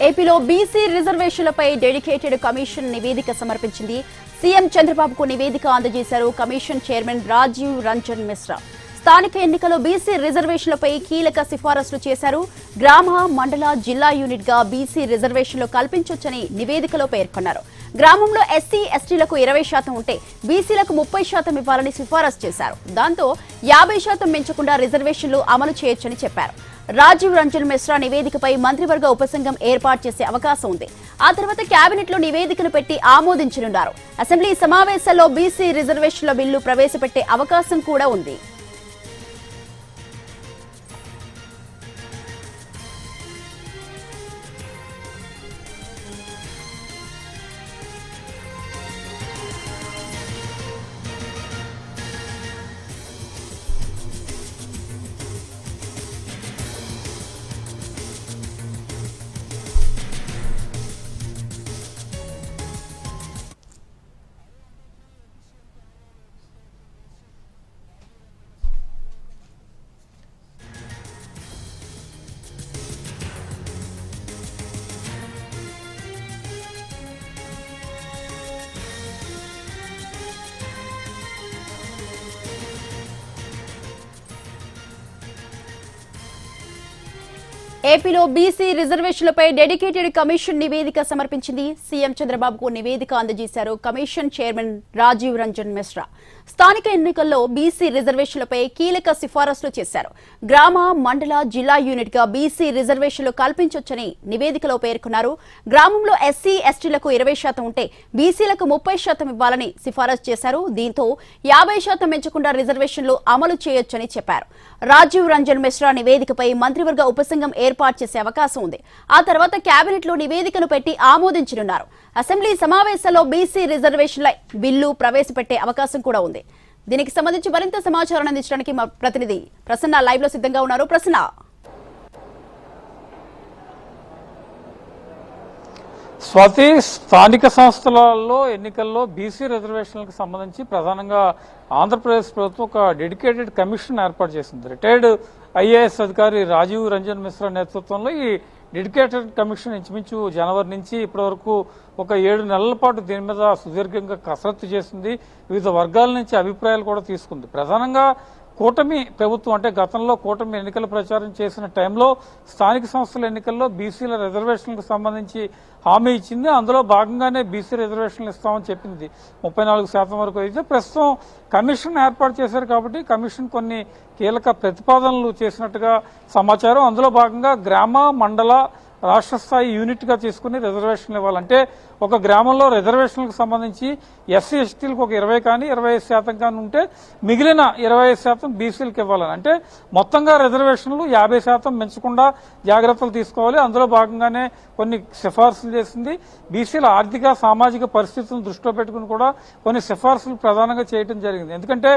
ఏపీలో BC రిజర్వేషన్లపై dedicated commission నివేదిక సమర్పించింది. సీఎం చంద్రబాబుకు నివేదిక అందజేశారు కమిషన్ చైర్మన్ రాజీవ్ రంజన్ మిశ్రా. స్థానిక ఎన్నికల్లో బీసీ రిజర్వేషన్లపై కీలక సిఫారసులు చేశారు. గ్రామ, మండల, జిల్లా యూనిట్ గా బీసీ రిజర్వేషన్లు కల్పించొచ్చని నివేదికలో పేర్కొన్నారు. గ్రామంలో ఎస్సీ, ఎస్టీలకు 20% ఉంటే బీసీలకు 30% ఇవ్వాలని సిఫారసు చేశారు. దాంతో 50% పెంచకుండా రిజర్వేషన్లు అమలు చేయొచ్చని చెప్పారు. రాజీవ్ రంజన్ మిశ్రా నివేదికపై మంత్రివర్గ ఉపసంఘం ఏర్పాటు చేసే అవకాశం ఉంది. ఆ తర్వాత కేబినెట్ లో నివేదికను పెట్టి ఆమోదించనున్నారు. అసెంబ్లీ సమావేశాల్లో బీసీ రిజర్వేషన్ల బిల్లు ప్రవేశపెట్టే అవకాశం కూడా ఉంది. ఏపీలో బీసీ రిజర్వేషన్లపై డెడికేటెడ్ కమిషన్ నివేదిక సమర్పించింది. సీఎం చంద్రబాబుకు నివేదిక అందజేశారు కమిషన్ చైర్మన్ రాజీవ్ రంజన్ మిశ్రా. స్థానిక ఎన్నికల్లో బీసీ రిజర్వేషన్లపై కీలక సిఫారసులు చేశారు. గ్రామ, మండల, జిల్లా యూనిట్ గా బీసీ రిజర్వేషన్లు కల్పించొచ్చని నివేదికలో పేర్కొన్నారు. గ్రామంలో ఎస్సీ, ఎస్టీలకు 20% ఉంటే బీసీలకు 30% ఇవ్వాలని సిఫారసు చేశారు. దీంతో 50% పెంచకుండా రిజర్వేషన్లు అమలు చేయొచ్చని చెప్పారు. రాజీవ్ రంజన్ మిశ్రా నివేదికపై మంత్రివర్గ ఉపసంఘం ఏర్పాటు చేసే అవకాశం ఉంది. ఆ తర్వాత కేబినెట్ లో నివేదికను పెట్టి ఆమోదించనున్నారు. అసెంబ్లీ సమావేశాల్లో బీసీ రిజర్వేషన్ల బిల్లు ప్రవేశపెట్టే అవకాశం కూడా ఉంది. దీనికి సంబంధించి మరింత సమాచారం అందించడానికి మా ప్రతినిధి ప్రసన్న లైవ్ లో సిద్ధంగా ఉన్నారు. ప్రసన్న, స్వాతి, స్థానిక సంస్థలలో ఎన్నికల్లో బీసీ రిజర్వేషన్లకు సంబంధించి ప్రధానంగా ఆంధ్రప్రదేశ్ ప్రభుత్వం ఒక డెడికేటెడ్ కమిషన్ ఏర్పాటు చేసింది. రిటైర్డ్ ఐఏఎస్ అధికారి రాజీవ్ రంజన్ మిశ్రా నేతృత్వంలో ఈ డెడికేటెడ్ కమిషన్ ఇంచుమించు జనవరి నుంచి ఇప్పటి వరకు ఒక 7 నెలల పాటు దీని మీద సుదీర్ఘంగా కసరత్తు చేసింది. వివిధ వర్గాల నుంచి అభిప్రాయాలు కూడా తీసుకుంది. ప్రధానంగా కూటమి ప్రభుత్వం అంటే గతంలో కూటమి ఎన్నికల ప్రచారం చేసిన టైంలో స్థానిక సంస్థల ఎన్నికల్లో బీసీల రిజర్వేషన్లకు సంబంధించి హామీ ఇచ్చింది. అందులో భాగంగానే బీసీ రిజర్వేషన్లు ఇస్తామని చెప్పింది. 34% వరకు అయితే ప్రస్తుతం కమిషన్ ఏర్పాటు చేశారు కాబట్టి కమిషన్ కొన్ని కీలక ప్రతిపాదనలు చేసినట్టుగా సమాచారం. అందులో భాగంగా గ్రామ, మండల, రాష్ట్ర స్థాయి యూనిట్ గా తీసుకుని రిజర్వేషన్లు ఇవ్వాలంటే ఒక గ్రామంలో రిజర్వేషన్లకు సంబంధించి ఎస్సీ, ఎస్టీలకు ఒక 20 కానీ 25% కానీ ఉంటే మిగిలిన 25% బీసీలకు ఇవ్వాలని, అంటే మొత్తంగా రిజర్వేషన్లు 50% పెంచకుండా జాగ్రత్తలు తీసుకోవాలి. అందులో భాగంగానే కొన్ని సిఫార్సులు చేసింది. బీసీల ఆర్థిక, సామాజిక పరిస్థితులను దృష్టిలో పెట్టుకుని కూడా కొన్ని సిఫార్సులు ప్రధానంగా చేయడం జరిగింది. ఎందుకంటే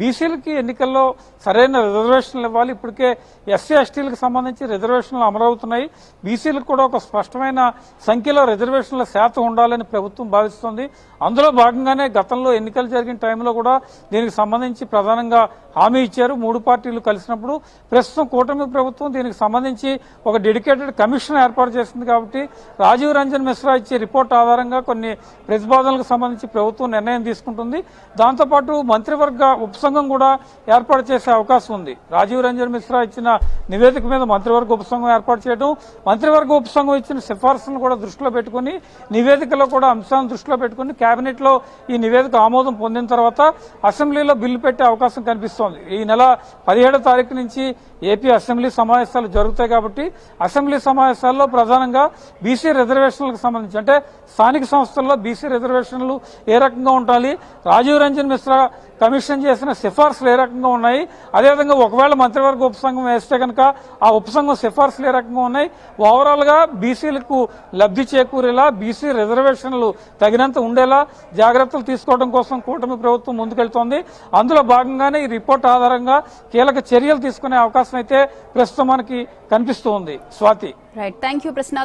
బీసీలకి ఎన్నికల్లో సరైన రిజర్వేషన్లు ఇవ్వాలి. ఇప్పటికే ఎస్సీ, ఎస్టీలకు సంబంధించి రిజర్వేషన్లు అమలవుతున్నాయి. బీసీలకు కూడా ఒక స్పష్టమైన సంఖ్యలో రిజర్వేషన్ల శాతం ఉండాలని ప్రభుత్వం భావిస్తోంది. అందులో భాగంగానే గతంలో ఎన్నికలు జరిగిన టైంలో కూడా దీనికి సంబంధించి ప్రధానంగా హామీ ఇచ్చారు 3 పార్టీలు కలిసినప్పుడు. ప్రస్తుతం కూటమి ప్రభుత్వం దీనికి సంబంధించి ఒక డెడికేటెడ్ కమిషన్ ఏర్పాటు చేసింది కాబట్టి రాజీవ్ రంజన్ మిశ్రా ఇచ్చే రిపోర్ట్ ఆధారంగా కొన్ని ప్రతిపాదనలకు సంబంధించి ప్రభుత్వం నిర్ణయం తీసుకుంటుంది. దాంతోపాటు మంత్రివర్గ ఉపసంఘం కూడా ఏర్పాటు చేసే అవకాశం ఉంది. రాజీవ్ రంజన్ మిశ్రా ఇచ్చిన నివేదిక మీద మంత్రివర్గ ఉపసంఘం ఏర్పాటు చేయడం, మంత్రివర్గ ఉపసంఘం ఇచ్చిన సిఫార్సులను కూడా దృష్టిలో పెట్టుకుని నివేదికలో కూడా అంశాలను దృష్టిలో పెట్టుకుని కేబినెట్ లో ఈ నివేదిక ఆమోదం పొందిన తర్వాత అసెంబ్లీలో బిల్లు పెట్టే అవకాశం కనిపిస్తోంది. ఈ నెల 17వ తారీఖు నుంచి ఏపీ అసెంబ్లీ సమావేశాలు జరుగుతాయి కాబట్టి అసెంబ్లీ సమావేశాల్లో ప్రధానంగా బీసీ రిజర్వేషన్లకు సంబంధించి అంటే స్థానిక సంస్థల్లో బీసీ రిజర్వేషన్లు ఏ రకంగా ఉండాలి, రాజీవ్ రంజన్ మిశ్రా కమిషన్ చేసిన సిఫార్సులు ఏ రకంగా ఉన్నాయి, అదేవిధంగా ఒకవేళ మంత్రివర్గ ఉపసంఘం వేస్తే కనుక ఆ ఉపసంఘం సిఫార్సులు ఏ రకంగా ఉన్నాయి, ఓవరాల్ గా బీసీలకు లబ్ధి చేకూరేలా, బీసీ రిజర్వేషన్లు తగినంత ఉండేలా జాగ్రత్తలు తీసుకోవడం కోసం కూటమి ప్రభుత్వం ముందుకెళ్తోంది. అందులో భాగంగానే ఈ రిపోర్ట్ ఆధారంగా కీలక చర్యలు తీసుకునే అవకాశం అయితే ప్రస్తుతం మనకి కనిపిస్తోంది. స్వాతి, రైట్, థ్యాంక్ యూ ప్రశ్న.